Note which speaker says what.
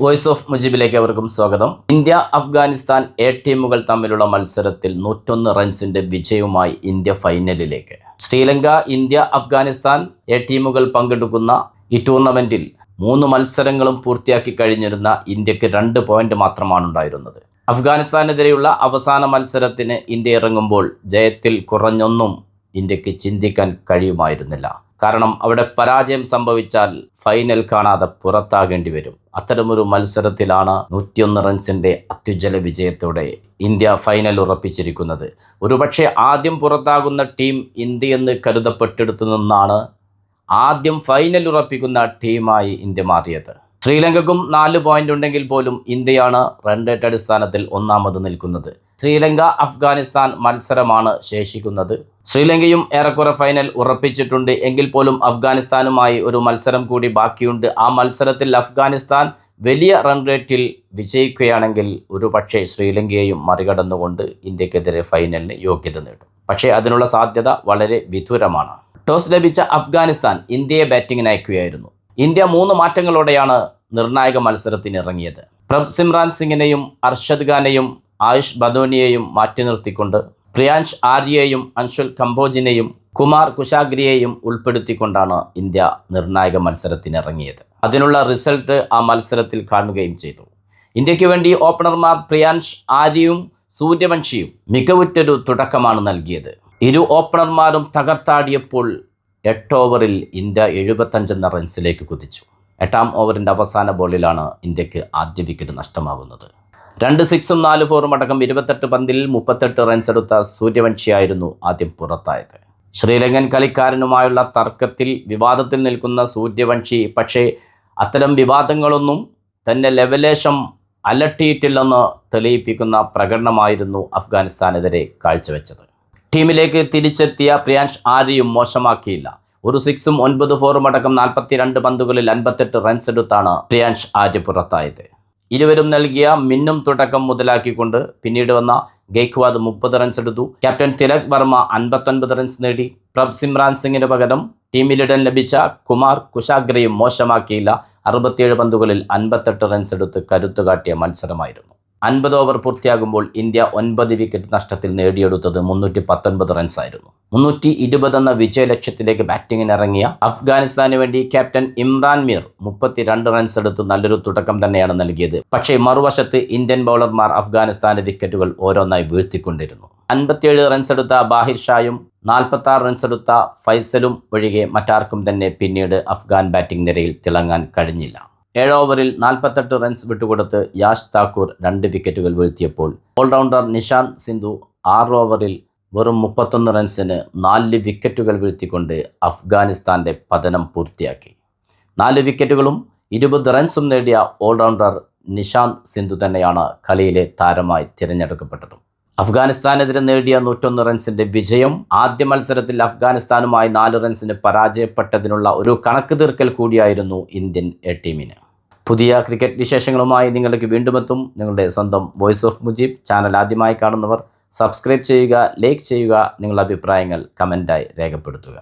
Speaker 1: Voice of മുജീബിലേക്ക് അവർക്കും സ്വാഗതം. India Afghanistan A ടീമുകൾ തമ്മിലുള്ള മത്സരത്തിൽ 101 റൺസിന്റെ വിജയവുമായി ഇന്ത്യ ഫൈനലിലേക്ക്. ശ്രീലങ്ക, ഇന്ത്യ, അഫ്ഗാനിസ്ഥാൻ എ ടീമുകൾ പങ്കെടുക്കുന്ന ഈ ടൂർണമെന്റിൽ 3 മത്സരങ്ങളും പൂർത്തിയാക്കി കഴിഞ്ഞിരുന്ന ഇന്ത്യക്ക് 2 പോയിന്റ് മാത്രമാണ് ഉണ്ടായിരുന്നത്. അഫ്ഗാനിസ്ഥാനെതിരെയുള്ള അവസാന മത്സരത്തിന് ഇന്ത്യ ഇറങ്ങുമ്പോൾ ജയത്തിൽ കുറഞ്ഞൊന്നും ഇന്ത്യക്ക് ചിന്തിക്കാൻ കഴിയുമായിരുന്നില്ല. കാരണം അവിടെ പരാജയം സംഭവിച്ചാൽ ഫൈനൽ കാണാതെ പുറത്താകേണ്ടി വരും. അത്തരമൊരു മത്സരത്തിലാണ് 101 റൺസിന്റെ അത്യുജ്വല വിജയത്തോടെ ഇന്ത്യ ഫൈനൽ ഉറപ്പിച്ചിരിക്കുന്നത്. ഒരുപക്ഷെ ആദ്യം പുറത്താകുന്ന ടീം ഇന്ത്യയെന്ന് കരുതപ്പെട്ടെടുത്തു നിന്നാണ് ആദ്യം ഫൈനൽ ഉറപ്പിക്കുന്ന ടീമായി ഇന്ത്യ മാറിയത്. ശ്രീലങ്കയ്ക്കും 4 പോയിന്റ് ഉണ്ടെങ്കിൽ പോലും ഇന്ത്യയാണ് റൺ റേറ്റ് അടിസ്ഥാനത്തിൽ ഒന്നാമത് നിൽക്കുന്നത്. ശ്രീലങ്ക അഫ്ഗാനിസ്ഥാൻ മത്സരമാണ് ശേഷിക്കുന്നത്. ശ്രീലങ്കയും ഏറെക്കുറെ ഫൈനൽ ഉറപ്പിച്ചിട്ടുണ്ട് എങ്കിൽ പോലും അഫ്ഗാനിസ്ഥാനുമായി ഒരു മത്സരം കൂടി ബാക്കിയുണ്ട്. ആ മത്സരത്തിൽ അഫ്ഗാനിസ്ഥാൻ വലിയ റൺ റേറ്റിൽ വിജയിക്കുകയാണെങ്കിൽ ഒരുപക്ഷെ ശ്രീലങ്കയെയും മറികടന്നുകൊണ്ട് ഇന്ത്യക്കെതിരെ ഫൈനലിന് യോഗ്യത നേടും. പക്ഷേ അതിനുള്ള സാധ്യത വളരെ വിദൂരമാണ്. ടോസ് ലഭിച്ച അഫ്ഗാനിസ്ഥാൻ ഇന്ത്യയെ ബാറ്റിങ്ങിന് അയക്കുകയായിരുന്നു. ഇന്ത്യ 3 മാറ്റങ്ങളോടെയാണ് നിർണായക മത്സരത്തിന് ഇറങ്ങിയത്. പ്രഭ്സിമ്രാൻ സിംഗിനെയും അർഷദ് ഖാനെയും ആയുഷ് ബദോനിയെയും മാറ്റി നിർത്തിക്കൊണ്ട് പ്രിയാൻഷ് ആര്യയെയും അൻഷുൽ കംബോജിനെയും കുമാർ കുശാഗ്രിയെയും ഉൾപ്പെടുത്തിക്കൊണ്ടാണ് ഇന്ത്യ നിർണായക മത്സരത്തിന് ഇറങ്ങിയത്. അതിനുള്ള റിസൾട്ട് ആ മത്സരത്തിൽ കാണുകയും ചെയ്തു. ഇന്ത്യക്ക് വേണ്ടി ഓപ്പണർമാർ പ്രിയാൻഷ് ആര്യയും സൂര്യവംശിയും മികവുറ്റൊരു തുടക്കമാണ് നൽകിയത്. ഇരു ഓപ്പണർമാരും തകർത്താടിയപ്പോൾ 8 ഓവറിൽ ഇന്ത്യ 75 റൺസിലേക്ക് കുതിച്ചു. 8ാം ഓവറിൻ്റെ അവസാന ബോളിലാണ് ഇന്ത്യക്ക് ആദ്യ വിക്കറ്റ് നഷ്ടമാകുന്നത്. 2 സിക്സും 4 ഫോറും അടക്കം 28 പന്തിൽ 38 റൺസ് എടുത്ത സൂര്യവംശിയായിരുന്നു ആദ്യം പുറത്തായത്. ശ്രീലങ്കൻ കളിക്കാരനുമായുള്ള തർക്കത്തിൽ വിവാദത്തിൽ നിൽക്കുന്ന സൂര്യവംശി പക്ഷേ അത്തരം വിവാദങ്ങളൊന്നും തന്നെ ലെവലേശം അലട്ടിയിട്ടില്ലെന്ന് തെളിയിപ്പിക്കുന്ന പ്രകടനമായിരുന്നു അഫ്ഗാനിസ്ഥാനെതിരെ കാഴ്ചവെച്ചത്. ടീമിലേക്ക് തിരിച്ചെത്തിയ പ്രിയാൻഷ് ആര്യയും മോശമാക്കിയില്ല. 1 സിക്സും 9 ഫോറും അടക്കം 42 പന്തുകളിൽ 58 റൺസ് എടുത്താണ് പ്രിയാൻഷ് ആര്യ പുറത്തായത്. ഇരുവരും നൽകിയ മിന്നും തുടക്കം മുതലാക്കിക്കൊണ്ട് പിന്നീട് വന്ന ഗെയ്ക്വാദ് 30 റൺസ് എടുത്തു. ക്യാപ്റ്റൻ തിലക് വർമ്മ 59 റൺസ് നേടി. പ്രഭ്സിമ്രാൻ സിംഗിന് പകരം ടീമിലിടം ലഭിച്ച കുമാർ കുശാഗ്രയും മോശമാക്കിയില്ല. 67 പന്തുകളിൽ 58 റൺസ് എടുത്ത് കരുത്തുകാട്ടിയ മത്സരമായിരുന്നു. 50 ഓവർ പൂർത്തിയാകുമ്പോൾ ഇന്ത്യ 9 വിക്കറ്റ് നഷ്ടത്തിൽ നേടിയെടുത്തത് 319 റൺസായിരുന്നു. 320 എന്ന വിജയലക്ഷ്യത്തിലേക്ക് ബാറ്റിങ്ങിനിറങ്ങിയ അഫ്ഗാനിസ്ഥാന് വേണ്ടി ക്യാപ്റ്റൻ ഇമ്രാൻ മീർ 32 റൺസ് എടുത്ത് നല്ലൊരു തുടക്കം തന്നെയാണ് നൽകിയത്. പക്ഷേ മറുവശത്ത് ഇന്ത്യൻ ബൗളർമാർ അഫ്ഗാനിസ്ഥാന്റെ വിക്കറ്റുകൾ ഓരോന്നായി വീഴ്ത്തിക്കൊണ്ടിരുന്നു. 57 റൺസ് എടുത്ത ബാഹിർ ഷായും 46 റൺസ് എടുത്ത ഫൈസലും ഒഴികെ മറ്റാർക്കും തന്നെ പിന്നീട് അഫ്ഗാൻ ബാറ്റിംഗ് നിരയിൽ തിളങ്ങാൻ കഴിഞ്ഞില്ല. 7 ഓവറിൽ 48 റൺസ് വിട്ടുകൊടുത്ത് യാഷ് താക്കൂർ 2 വിക്കറ്റുകൾ വീഴ്ത്തിയപ്പോൾ ഓൾറൗണ്ടർ നിഷാന്ത് സിന്ധു 6 ഓവറിൽ വെറും 31 റൺസിന് 4 വിക്കറ്റുകൾ വീഴ്ത്തിക്കൊണ്ട് അഫ്ഗാനിസ്ഥാന്റെ പതനം പൂർത്തിയാക്കി. 4 വിക്കറ്റുകളും 20 റൺസും നേടിയ ഓൾറൗണ്ടർ നിഷാന്ത് സിന്ധു തന്നെയാണ് കളിയിലെ താരമായി തിരഞ്ഞെടുക്കപ്പെട്ടത്. അഫ്ഗാനിസ്ഥാനെതിരെ നേടിയ 101 റൺസിന്റെ വിജയം ആദ്യ മത്സരത്തിൽ അഫ്ഗാനിസ്ഥാനുമായി 4 റൺസിന് പരാജയപ്പെട്ടതിനുള്ള ഒരു കണക്ക് തീർക്കൽ കൂടിയായിരുന്നു ഇന്ത്യൻ എ ടീമിന്. പുതിയ ക്രിക്കറ്റ് വിശേഷങ്ങളുമായി നിങ്ങൾക്ക് വീണ്ടും എത്തും. നിങ്ങളുടെ സ്വന്തം വോയിസ് ഓഫ് മുജീബ്. ചാനൽ ആദ്യമായി കാണുന്നവർ സബ്സ്ക്രൈബ് ചെയ്യുക, ലൈക്ക് ചെയ്യുക, നിങ്ങളുടെ അഭിപ്രായങ്ങൾ കമൻറ്റായി രേഖപ്പെടുത്തുക.